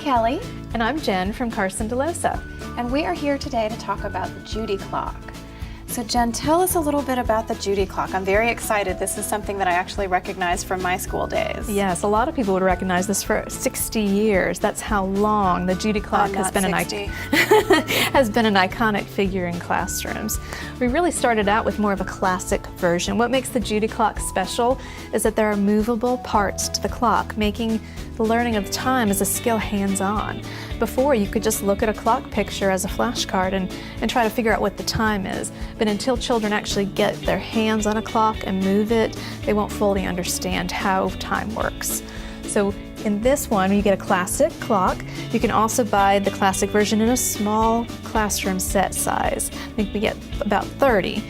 Kelly. And I'm Jen from Carson Dellosa. And we are here today to talk about the JUDY Clock. So Jen, tell us a little bit about the JUDY Clock. I'm very excited. This is something that I actually recognize from my school days. Yes, a lot of people would recognize this for 60 years. That's how long the JUDY Clock has been has been an iconic figure in classrooms. We really started out with more of a classic version. What makes the JUDY Clock special is that there are movable parts to the clock, making the learning of time as a skill hands-on. Before, you could just look at a clock picture as a flashcard and try to figure out what the time is. But until children actually get their hands on a clock and move it, they won't fully understand how time works. So in this one, you get a classic clock. You can also buy the classic version in a small classroom set size. I think we get about 30,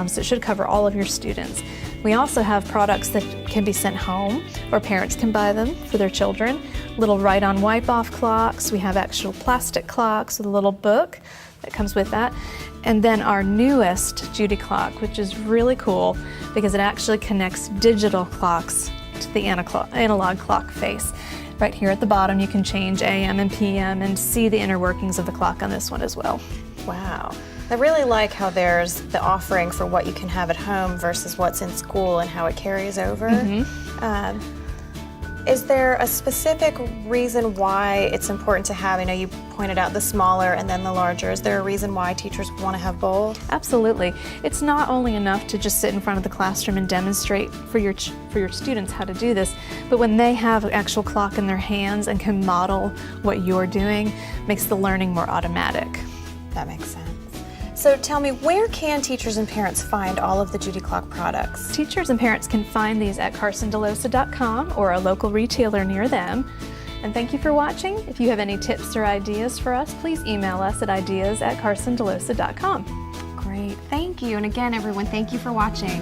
so it should cover all of your students. We also have products that can be sent home, or parents can buy them for their children. Little write-on wipe-off clocks. We have actual plastic clocks with a little book that comes with that. And then our newest JUDY Clock, which is really cool because it actually connects digital clocks to the analog clock face. Right here at the bottom, you can change AM and PM and see the inner workings of the clock on this one as well. Wow. I really like how there's the offering for what you can have at home versus what's in school and how it carries over. Is there a specific reason why it's important to have, I know you pointed out the smaller and then the larger, is there a reason why teachers want to have both? Absolutely. It's not only enough to just sit in front of the classroom and demonstrate for your students how to do this, but when they have an actual clock in their hands and can model what you're doing, makes the learning more automatic. That makes sense. So tell me, where can teachers and parents find all of the JUDY Clock products? Teachers and parents can find these at carsondellosa.com or a local retailer near them. And thank you for watching. If you have any tips or ideas for us, please email us at ideas@carsondellosa.com. Great, thank you. And again, everyone, thank you for watching.